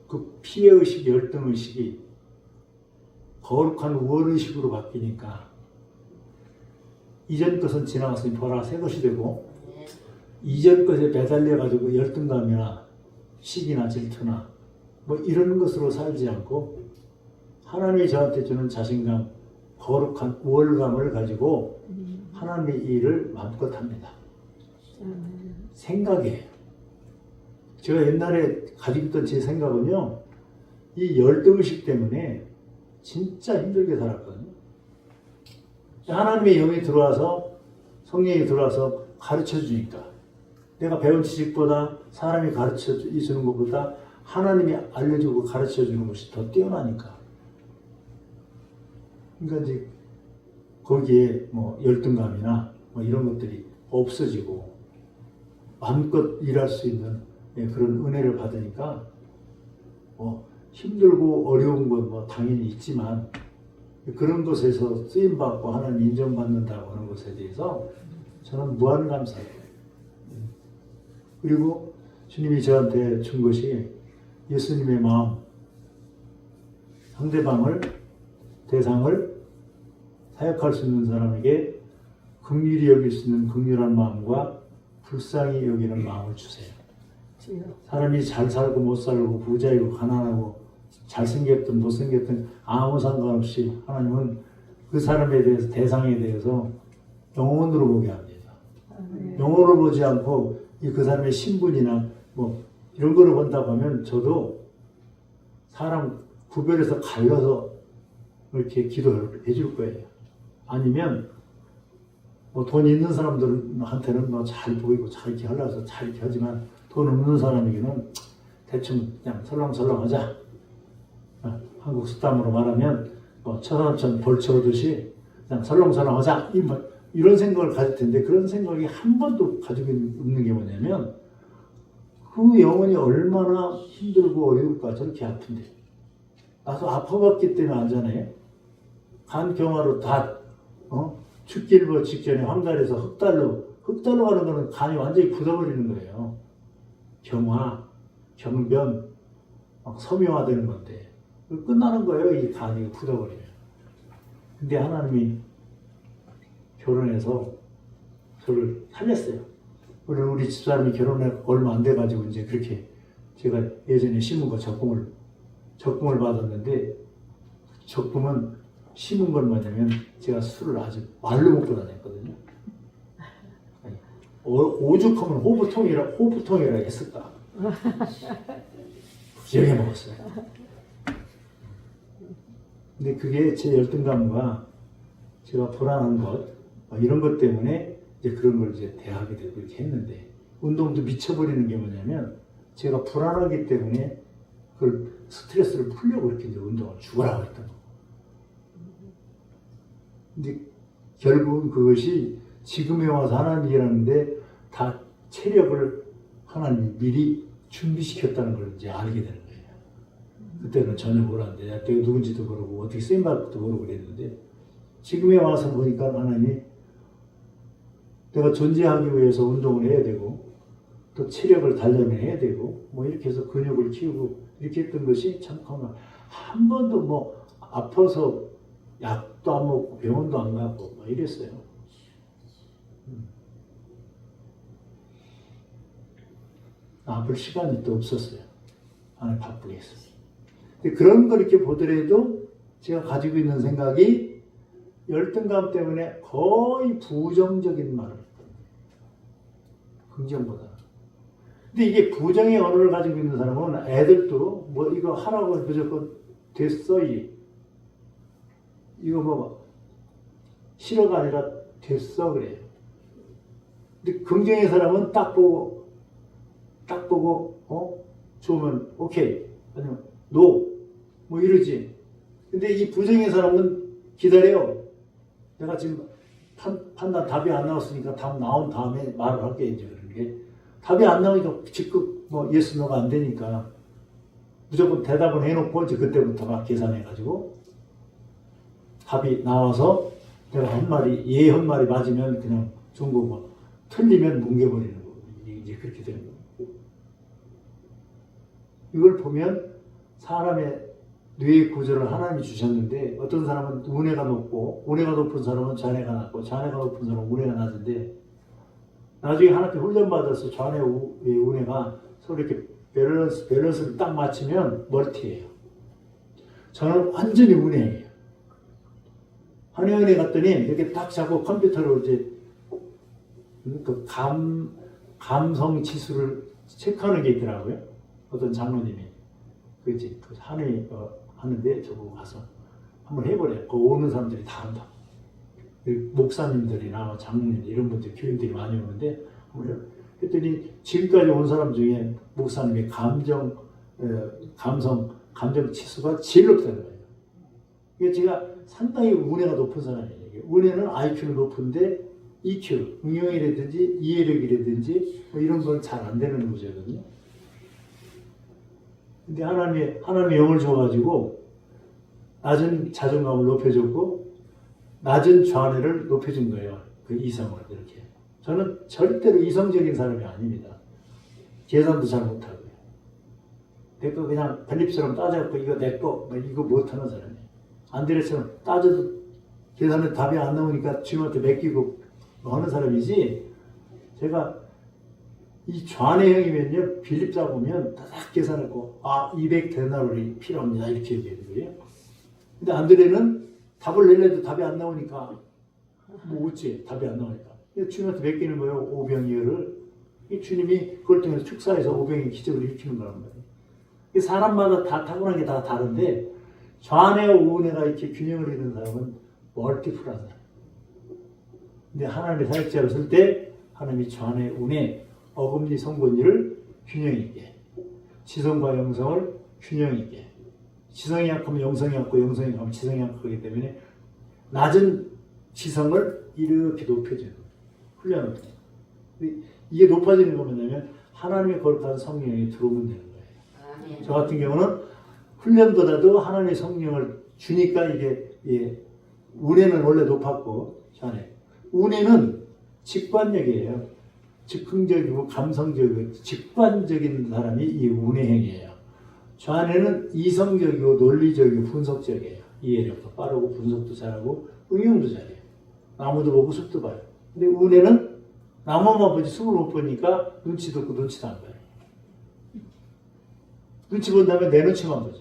그 피의식, 열등의식이 거룩한 우월의식으로 바뀌니까 이전 것은 지나갔으니 보라 새 것이 되고, 이전 것에 매달려가지고 열등감이나 시기나 질투나 뭐 이런 것으로 살지 않고 하나님이 저한테 주는 자신감, 거룩한 우월감을 가지고 하나님의 일을 마음껏 합니다. 생각이에요. 제가 옛날에 가지고 있던 제 생각은요, 이 열등의식 때문에 진짜 힘들게 살았거든요. 하나님의 영이 들어와서, 성령이 들어와서 가르쳐 주니까, 내가 배운 지식보다 사람이 가르쳐 주는 것보다 하나님이 알려주고 가르쳐 주는 것이 더 뛰어나니까. 그러니까 이제 거기에 뭐 열등감이나 뭐 이런 것들이 없어지고 마음껏 일할 수 있는 그런 은혜를 받으니까, 뭐 힘들고 어려운 건 뭐 당연히 있지만 그런 것에서 쓰임받고 하나님 인정받는다고 하는 것에 대해서 저는 무한 감사해요. 그리고 주님이 저한테 준 것이 예수님의 마음, 상대방을, 대상을 사역할 수 있는 사람에게 긍휼히 여길 수 있는 긍휼한 마음과 불쌍히 여기는 마음을 주세요. 사람이 잘 살고 못 살고 부자이고 가난하고 잘생겼든 못생겼든 아무 상관없이 하나님은 그 사람에 대해서, 대상에 대해서 영혼으로 보게 합니다. 영혼으로 보지 않고 그 사람의 신분이나 뭐 이런 거를 본다고 하면 저도 사람 구별해서 갈려서 이렇게 기도해 줄 거예요. 아니면 뭐 돈 있는 사람들한테는 뭐 잘 보이고 잘 이렇게 하려서 잘 이렇게 하지만, 돈 없는 사람에게는 대충 그냥 설렁설렁 하자. 한국 속담으로 말하면 뭐 천하천 벌쳐오듯이 그냥 설렁설렁 하자. 이런 생각을 가질 텐데, 그런 생각이 한 번도 가지고 있는 게 뭐냐면, 그 영혼이 얼마나 힘들고 어려울까. 저렇게 아픈데 나도 아파봤기 때문에 알잖아요. 간 경화로 다 축길보 직전에 황달에서 흑달로 가는 거는 간이 완전히 굳어버리는 거예요. 경화, 경변, 막 섬유화되는 건데 끝나는 거예요. 이 간이 굳어버리면. 근데 하나님이 결혼해서 저를 살렸어요. 물론 우리 집사람이 결혼해 얼마 안 돼가지고 이제 그렇게 제가 예전에 심은 거 적금을 받았는데 적금은 심은 건 뭐냐면 제가 술을 아주 말로 먹고 다녔거든요. 오죽하면 호부통이라 했을까. 부지하게 먹었어요. 근데 그게 제 열등감과 제가 불안한 것 이런 것 때문에 이제 그런 걸 이제 대하게 되고 이렇게 했는데 운동도 미쳐버리는 게 뭐냐면 제가 불안하기 때문에 그걸 스트레스를 풀려고 이렇게 이제 운동을 죽으라고 했던 거. 근데 결국은 그것이 지금에 와서 하나님이 일하는데 다 체력을 하나님이 미리 준비시켰다는 걸 이제 알게 되는 거예요. 그때는 전혀 몰랐는데 내가 누군지도 모르고 어떻게 쓰임받을지도 모르고 그랬는데 지금에 와서 보니까 하나님이 내가 존재하기 위해서 운동을 해야 되고 또 체력을 단련해야 되고 뭐 이렇게 해서 근육을 키우고 이렇게 했던 것이 참 한 번도 뭐 아파서 약도 안 먹고 병원도 안 가고 막 이랬어요. 아플 시간이 또 없었어요. 하나님 바쁘게 했어요. 그런 걸 이렇게 보더라도 제가 가지고 있는 생각이 열등감 때문에 거의 부정적인 말을 했거든요. 긍정보다. 근데 이게 부정의 언어를 가지고 있는 사람은 애들도 뭐 이거 하라고 무조건 됐어 이거 뭐 싫어가 아니라 됐어 그래요. 근데 긍정의 사람은 딱 보고 좋으면 오케이 아니면 노 뭐 이러지. 근데 이 부정의 사람은 기다려요. 내가 지금 판단 답이 안 나왔으니까 답 나온 다음에 말을 할게 이제 그런 게 답이 안 나오니까 즉각 뭐 예스 노가 안 되니까 무조건 대답을 해놓고 이제 그때부터 막 계산해가지고 답이 나와서 내가 한 말이 예 한 말이 맞으면 그냥 좋은 거고 틀리면 뭉개버리는 거 이제 그렇게 되는 거고 이걸 보면 사람의 뇌의 구조를 하나님이 주셨는데 어떤 사람은 운해가 높은 사람은 좌뇌가 낮고 좌뇌가 높은 사람은 운해가 낮은데 나중에 하나님께 훈련받아서 좌뇌 운해가 서로 이렇게 밸런스를 딱 맞추면 멀티예요. 저는 완전히 운해예요. 한의원에 갔더니 이렇게 딱 잡고 컴퓨터로 이제 그 감성 지수를 체크하는 게 있더라고요. 어떤 장로님이 그 한의 하는데 저보고 가서 한번 해보래. 그 오는 사람들이 다 한다. 목사님들이나 장로님들 이런 분들 교인들이 많이 오는데 그랬더니 지금까지 온 사람 중에 목사님의 감정 지수가 제일 높다는 거예요. 이게 제가 상당히 운해가 높은 사람이에요. 운해는 IQ는 높은데 EQ, 응용이라든지 이해력이라든지 뭐 이런 건 잘 안 되는 문제거든요. 근데 하나님의 영을 줘가지고 낮은 자존감을 높여줬고 낮은 좌뇌를 높여준 거예요. 그 이성을 이렇게. 저는 절대로 이성적인 사람이 아닙니다. 계산도 잘 못하고요. 내 거 그냥 벨립처럼 따져갖고 이거 내 거 이거 못하는 사람이에요. 안드레처럼 따져도 계산에 답이 안 나오니까 주님한테 맡기고 하는 사람이지 제가 이 좌뇌형이면요 빌립 잡으면 딱 계산하고 200데나리온이 필요합니다 이렇게 얘기하는 거예요. 근데 안드레는 답을 내려도 답이 안 나오니까 뭐 어째 답이 안 나오니까 주님한테 맡기는 거예요. 오병이어를 이 주님이 그걸 통해서 축사해서 오병이 기적을 일으키는 거란 말이에요. 사람마다 다 타고난 게 다 다른데 좌뇌와 우뇌가 이렇게 균형을 이루는 사람은 멀티플한 사람. 근데 하나님의 사역자를 쓸 때 하나님이 좌뇌, 우뇌, 어금니, 성분리를 균형 있게, 지성과 영성을 균형 있게, 지성이 약하면 영성이 약하고 영성이 약하면 지성이 약하기 때문에 낮은 지성을 이렇게 높여주는 훈련을 해요. 이게 높아지는 건 뭐냐면 하나님의 거룩한 성령이 들어오면 되는 거예요. 저 같은 경우는 훈련보다도 하나님의 성령을 주니까 이게 운해는 원래 높았고 좌뇌. 운해는 직관력이에요. 즉흥적이고 감성적이고 직관적인 사람이 이 운해형이에요. 좌뇌는 이성적이고 논리적이고 분석적이에요. 이해력도 빠르고 분석도 잘하고 응용도 잘해요. 나무도 보고 숲도 봐요. 근데 운해는 나무만 보지 숲을 못 보니까 눈치도 없고 눈치도 안 봐요. 눈치 본 다음에 내 눈치만 보죠.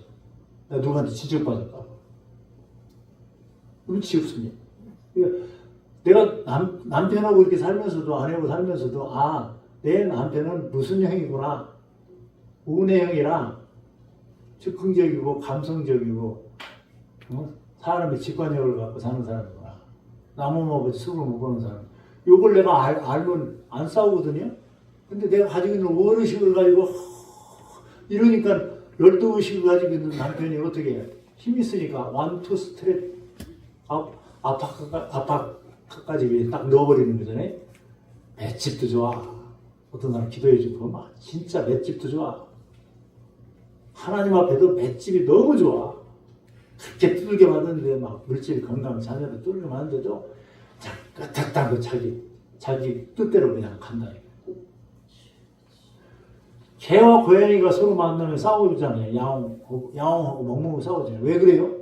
나 누구한테 지적받을까 봐. 눈치 없습니다. 그러니까 내가 남편하고 이렇게 살면서도 아내하고 살면서도 내 남편은 무슨 형이구나. 운해형이라 즉흥적이고 감성적이고 사람의 직관력을 갖고 사는 사람이구나. 나무만 보지 숲을 못 보는 사람. 요걸 내가 알면 안 싸우거든요. 근데 내가 가지고 있는 원의식을 가지고 이러니까 열등의식을 가지고 있는 남편이 어떻게 해요? 힘이 있으니까 완투 스트레트 압박까지 딱 넣어버리는 거잖아요. 맷집도 좋아. 어떤 사람 기도해주고 막 진짜 맷집도 좋아. 하나님 앞에도 맷집이 너무 좋아. 그렇게 뚫게 만드는데 막 물질 건강 자녀도 뚫게 만드는데도 딱딱딱 자기 뜻대로 그냥 간다. 개와 고양이가 서로 만나면 싸우잖아요. 야옹하고 멍멍하고 싸우잖아요. 왜 그래요?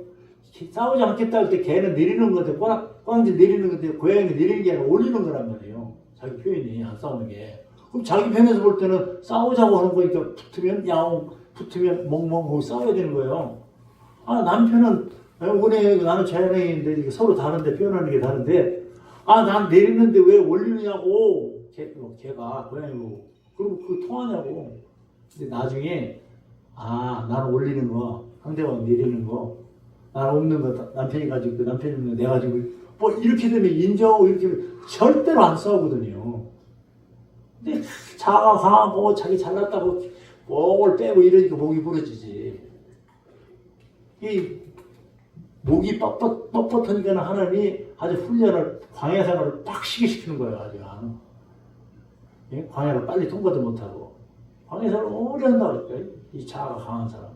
싸우지 않겠다 할 때 개는 내리는 건데 꽝지 내리는 건데 고양이는 내리는 게 아니라 올리는 거란 말이에요. 자기 표현이 안 싸우는 게. 그럼 자기 편에서 볼 때는 싸우자고 하는 거니까 붙으면 야옹, 붙으면 멍멍하고 싸워야 되는 거예요. 남편은 운해 나는 자연행인데 서로 다른데 표현하는 게 다른데 난 내리는데 왜 올리느냐고 걔가 고양이고 그리고 그거 통하냐고. 근데 나중에 나는 올리는 거 상대방 내리는 거 나는 없는 거 남편이 가지고 있고 남편이 없는 거 내가 가지고 뭐 이렇게 되면 인정하고 이렇게 되면 절대로 안 싸우거든요. 근데 자가 강하고 자기 잘났다고 목을 빼고 이러니까 목이 부러지지. 이 목이 뻣뻣하니까 하나님이 아주 훈련을 광야 생활을 빡시게 시키는 거예요. 아주 광야를 빨리 통과도 못하고 광야 생활을 오래 한다고 할까요? 이 자아가 강한 사람,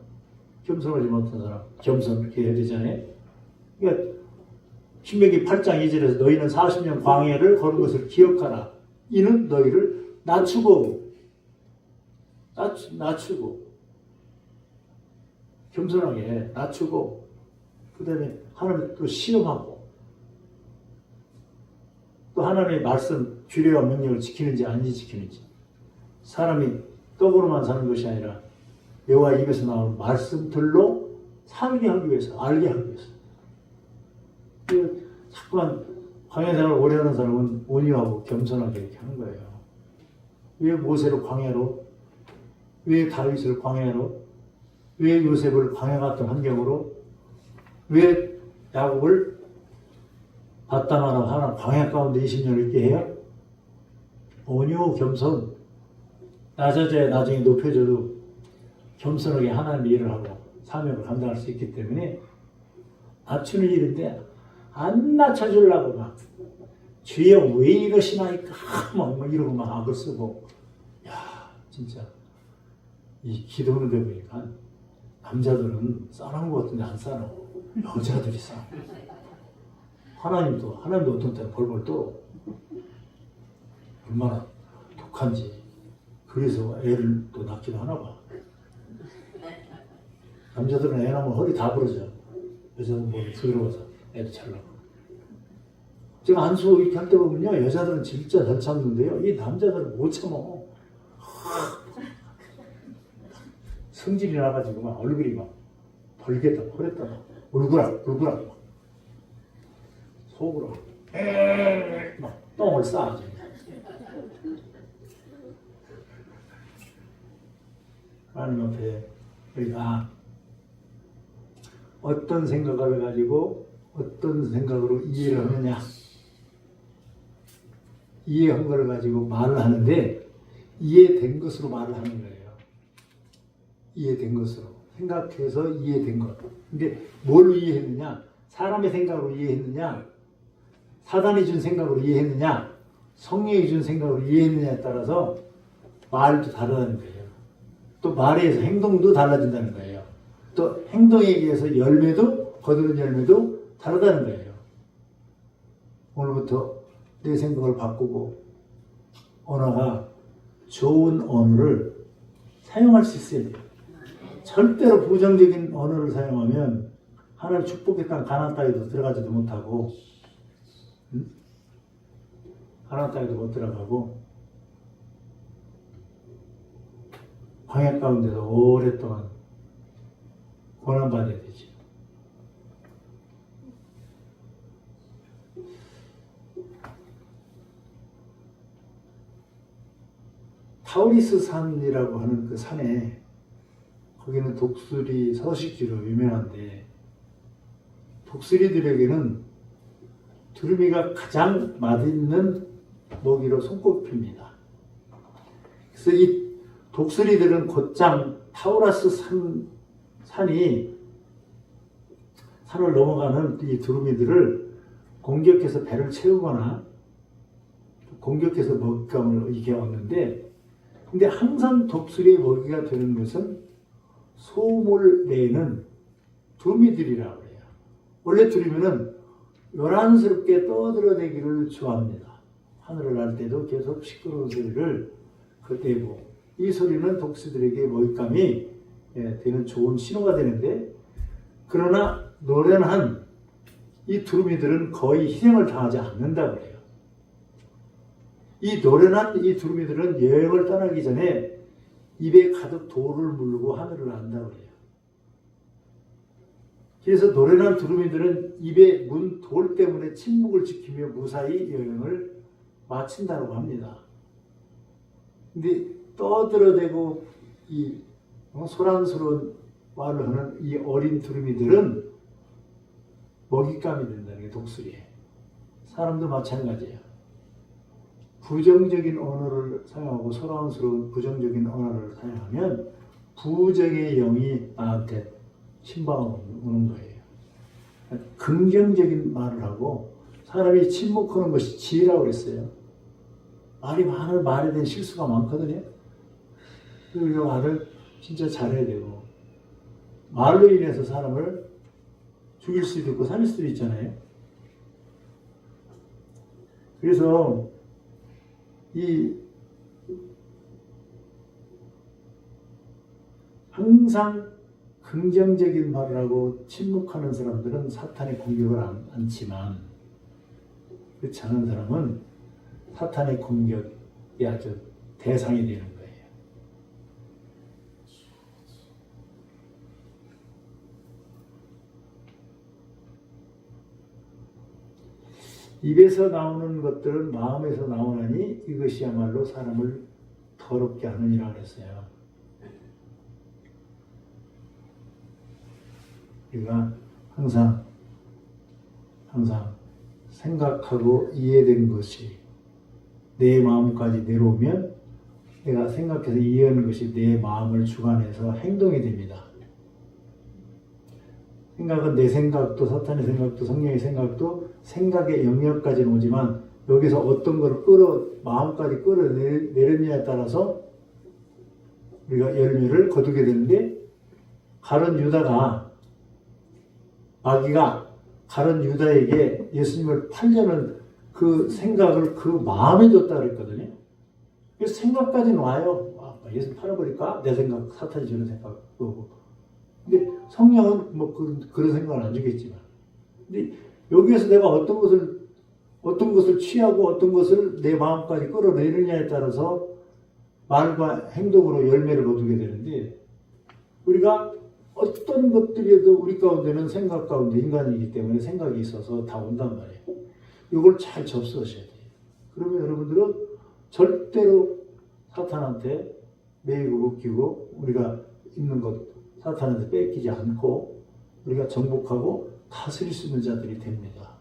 겸손하지 못한 사람, 겸손 이렇게 해야 되잖아요. 그러니까 신명기 8장 2절에서 너희는 40년 광야를 걸은 것을 기억하라. 이는 너희를 낮추고 겸손하게 낮추고 그 다음에 하나님 또 시험하고 또 하나님의 말씀 규례와 명령을 지키는지 안 지키는지 사람이 떡으로만 사는 것이 아니라 여호와 입에서 나오는 말씀들로 살게 하기 위해서 알게 하기 위해서 자꾸만 광야 생활을 오래 하는 사람은 온유하고 겸손하게 이렇게 하는 거예요. 왜 모세를 광야로 왜 다윗을 광야로 왜 요셉을 광야 같은 환경으로 왜 야곱을 바다마라 하나 광야 가운데 20년을 있게 해요? 온유 겸손 낮아져야 나중에 높여져도 겸손하게 하나님의 일을 하고 사명을 감당할 수 있기 때문에 낮추는 일인데 안 낮춰주려고 막 주여 왜 이러시나이까 막 이러고 막 악을 쓰고 진짜 이 기도하는 데 보니까 남자들은 싸나운 것 같은데 안 싸나워. 여자들이 싸. 하나님도 어떤 때는 벌벌 떨어. 얼마나 독한지. 그래서 애를 또 낳기도 하나 봐. 남자들은 애 낳으면 허리 다 부러져. 여자들은 머리 들어가서 애도 잘 낳고. 제가 안수 이렇게 할 때 보면요. 여자들은 진짜 잘 참는데요. 이 남자들은 못 참어. 성질이 나가지고 막 얼굴이 막 벌겠다, 퍼랬다, 울그락 막 속으로 막 똥을 싸죠. 하나님 앞에 우리가 어떤 생각을 가지고 어떤 생각으로 이해를 하느냐, 이해한 걸 가지고 말을 하는데 이해된 것으로 말을 하는 거예요. 이해된 것으로 생각해서 이해된 것. 근데 뭘로 이해했느냐? 사람의 생각으로 이해했느냐? 사단이 준 생각으로 이해했느냐? 성령이 준 생각으로 이해했느냐에 따라서 말도 다르다는 거예요. 또 말에 의해서 행동도 달라진다는 거예요. 또 행동에 의해서 열매도 거두는 열매도 다르다는 거예요. 오늘부터 내 생각을 바꾸고 언어가 좋은 언어를 사용할 수 있어야 돼요. 절대로 부정적인 언어를 사용하면 하나님 축복의 땅 가나안 땅에도 들어가지도 못하고, 가나안 땅에도 못 들어가고 광야 가운데서 오랫동안 고난받아야 되지. 타우리스 산이라고 하는 그 산에, 거기는 독수리 서식지로 유명한데, 독수리들에게는 두루미가 가장 맛있는 먹이로 손꼽힙니다. 그래서 이 독수리들은 곧장 타우라스 산을 넘어가는 이 두루미들을 공격해서 배를 채우거나 공격해서 먹잇감을 이게 얻는데, 근데 항상 독수리의 먹이가 되는 것은 소몰 내에는 두루미들이라고 해요. 원래 두루미는 요란스럽게 떠들어대기를 좋아합니다. 하늘을 날 때도 계속 시끄러운 소리를 내고, 이 소리는 독수리들에게 먹잇감이 되는 좋은 신호가 되는데, 그러나 노련한 이 두루미들은 거의 희생을 당하지 않는다고 해요. 이 노련한 이 두루미들은 여행을 떠나기 전에 입에 가득 돌을 물고 하늘을 난다고 해요. 그래서 노련한 두루미들은 입에 문 돌 때문에 침묵을 지키며 무사히 여행을 마친다고 합니다. 근데 떠들어대고 이 소란스러운 말을 하는 이 어린 두루미들은 먹잇감이 된다는 게 독수리예요. 사람도 마찬가지예요. 부정적인 언어를 사용하고 소란스러운 부정적인 언어를 사용하면 부정의 영이 나한테 침방을 오는 거예요. 긍정적인 말을 하고, 사람이 침묵하는 것이 지혜라고 그랬어요. 말이 많은 말에 대한 실수가 많거든요. 그리고 말을 진짜 잘해야 되고, 말로 인해서 사람을 죽일 수도 있고 살릴 수도 있잖아요. 그래서 항상 긍정적인 말을 하고 침묵하는 사람들은 사탄의 공격을 않지만, 그렇지 않은 사람은 사탄의 공격이 아주 대상이 되는 거예요. 입에서 나오는 것들은 마음에서 나오나니 이것이야말로 사람을 더럽게 하느니라 그랬어요. 우리가 항상 생각하고 이해된 것이 내 마음까지 내려오면, 내가 생각해서 이해하는 것이 내 마음을 주관해서 행동이 됩니다. 생각은 내 생각도 사탄의 생각도 성령의 생각도 생각의 영역까지는 오지만, 여기서 어떤 걸 마음까지 끌어내렸냐에 따라서 우리가 열매를 거두게 되는데, 마귀가 가룟 유다에게 예수님을 팔려는 그 생각을 그 마음에 줬다 그랬거든요. 그래서 생각까지는 와요. 예수님 팔아버릴까? 내 생각, 사탄이 주는 생각 오고. 근데 성령은 뭐 그런 생각을 안 주겠지만, 근데 여기에서 내가 어떤 것을 취하고 어떤 것을 내 마음까지 끌어내느냐에 따라서 말과 행동으로 열매를 거두게 되는데, 우리가 어떤 것들에도 우리 가운데는 생각 가운데 인간이기 때문에 생각이 있어서 다 온단 말이에요. 이걸 잘 접수하셔야 돼요. 그러면 여러분들은 절대로 사탄한테 매이고 묶이고, 우리가 있는 것 사탄한테 뺏기지 않고 우리가 정복하고 다스릴 수 있는 자들이 됩니다.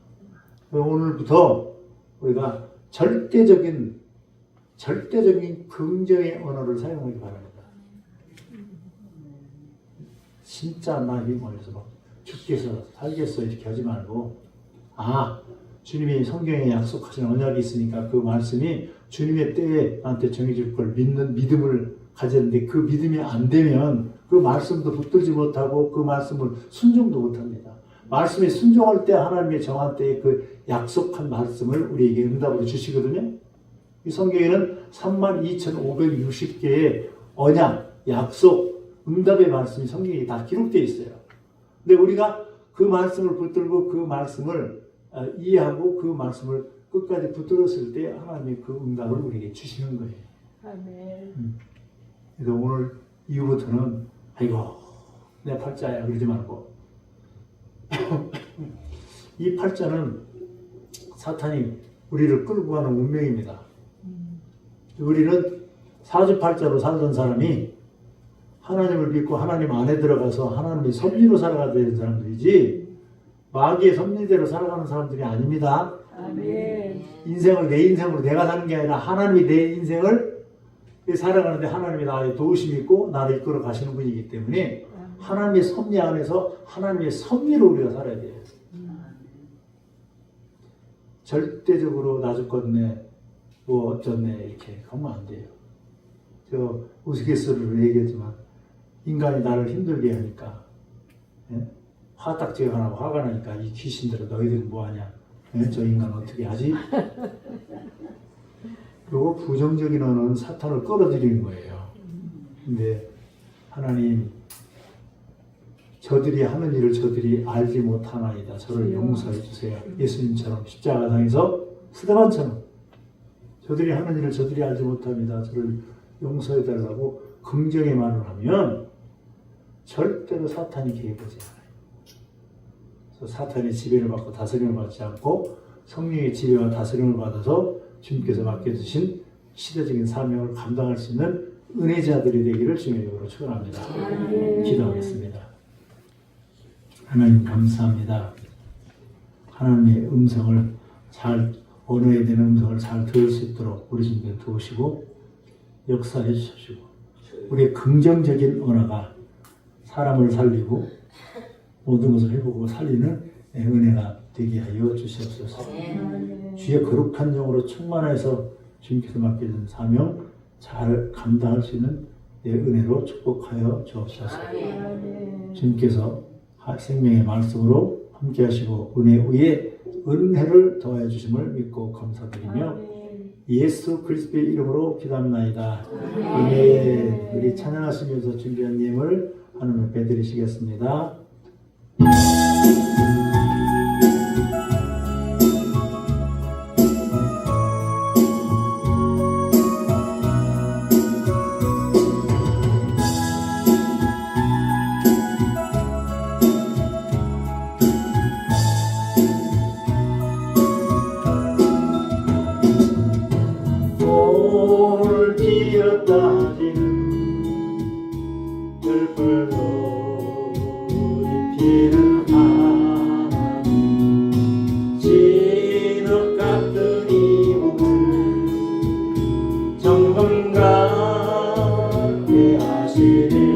오늘부터 우리가 절대적인 긍정의 언어를 사용하기 바랍니다. 진짜 나 힘을해서 막 죽겠어 살겠어 이렇게 하지 말고, 주님이 성경에 약속하신 언약이 있으니까 그 말씀이 주님의 때에 나한테 정해질 걸 믿는 믿음을 가졌는데, 그 믿음이 안 되면 그 말씀도 붙들지 못하고 그 말씀을 순종도 못합니다. 말씀에 순종할 때 하나님의 정한 때에 그 약속한 말씀을 우리에게 응답으로 주시거든요. 이 성경에는 32,560개의 언약, 약속, 응답의 말씀이 성경에 다 기록되어 있어요. 근데 우리가 그 말씀을 붙들고 그 말씀을 이해하고 그 말씀을 끝까지 붙들었을 때 하나님이 그 응답을 우리에게 주시는 거예요. 아멘. 그래서 오늘 이후부터는 아이고 내 팔자야 그러지 말고 이 팔자는 사탄이 우리를 끌고 가는 운명입니다. 우리는 사주팔자로 살던 사람이 하나님을 믿고 하나님 안에 들어가서 하나님의 섭리로 살아가야 되는 사람들이지 마귀의 섭리대로 살아가는 사람들이 아닙니다. 아멘. 인생을 내 인생으로 내가 사는 게 아니라 하나님이 내 인생을 살아가는데 하나님이 나의 도우심이 있고 나를 이끌어 가시는 분이기 때문에 하나님의 섭리 안에서 하나님의 섭리로 우리가 살아야 돼요. 절대적으로 나 죽겠네 뭐 어쩌네 이렇게 하면 안 돼요. 저 우스갯소리로 얘기했지만 인간이 나를 힘들게 하니까 화딱지가 나고 화가 나니까 이 귀신들은 너희들은 뭐하냐 저 인간 어떻게 하지? 그리고 부정적인 언어는 사탄을 끌어들이는 거예요. 근데 하나님 저들이 하는 일을 저들이 알지 못하나이다. 저를 용서해 주세요. 예수님처럼 십자가상에서 스데반처럼 저들이 하는 일을 저들이 알지 못합니다. 저를 용서해 달라고 긍정의 말을 하면 절대로 사탄이 개입하지 않아요. 그래서 사탄의 지배를 받고 다스림을 받지 않고 성령의 지배와 다스림을 받아서 주님께서 맡겨주신 시대적인 사명을 감당할 수 있는 은혜자들이 되기를 주님의 이름으로 축원합니다. 기도하겠습니다. 하나님 감사합니다. 하나님의 음성을 잘 언어에 대한 음성을 잘 들을 수 있도록 우리 주님께 도우시고 역사해 주시고 우리의 긍정적인 언어가 사람을 살리고 모든 것을 회복하고 살리는 은혜가 되게 하여 주시옵소서. 주의 거룩한 영으로 충만해서 주님께서 맡겨준 사명 잘 감당할 수 있는 내 은혜로 축복하여 주옵소서. 주님께서 생명의 말씀으로 함께 하시고 은혜 위에 은혜를 더하여 주심을 믿고 감사드리며 예수 그리스도의 이름으로 기도합나이다. 아멘. 우리 찬양하시면서 준비한 예물 하나님 앞에 드리시겠습니다. 돌 피었다 지는 들불로 입히는 하나님 진흙 같은 이 몸을 정금 같게 하시네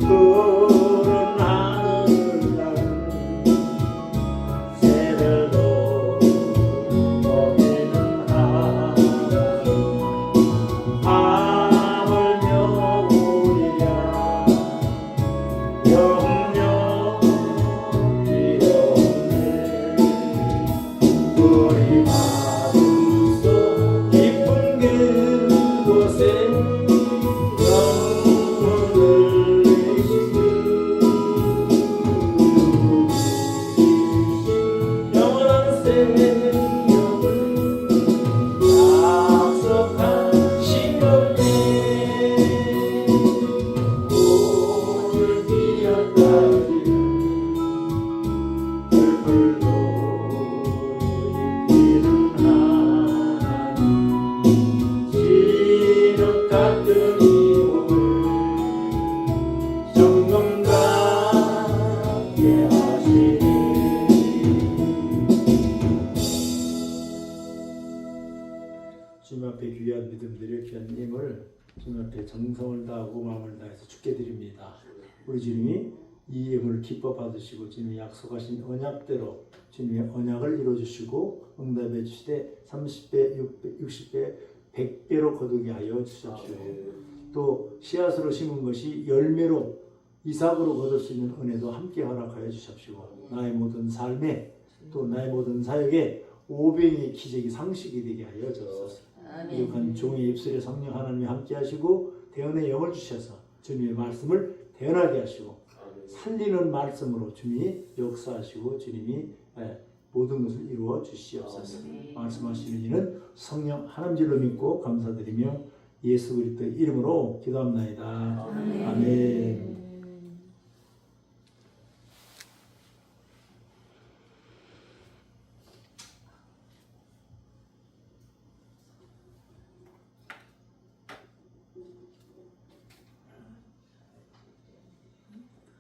푸른 하늘 나는 새들도 주님 앞에 귀한 믿음들을 귀한 힘을 주님 앞에 정성을 다하고 마음을 다해서 주께 드립니다. 우리 주님이 이 예물을 기뻐 받으시고 주님이 약속하신 언약대로 주님의 언약을 이루어주시고 응답해 주시되 30배, 60배, 100배로 거두게 하여 주십시오. 또 씨앗으로 심은 것이 열매로 이삭으로 거둘 수 있는 은혜도 함께 허락하여 주십시오. 나의 모든 삶에 또 나의 모든 사역에 오병의 기적이 상식이 되게 하여 주옵소서. 부족한 종의 입술에 성령 하나님이 함께 하시고 대언의 영을 주셔서 주님의 말씀을 대언하게 하시고 살리는 말씀으로 주님이 역사하시고 주님이 모든 것을 이루어 주시옵소서. 말씀하시는 이는 성령 하나님줄로 믿고 감사드리며 예수 그리스도의 이름으로 기도합나이다. 아멘.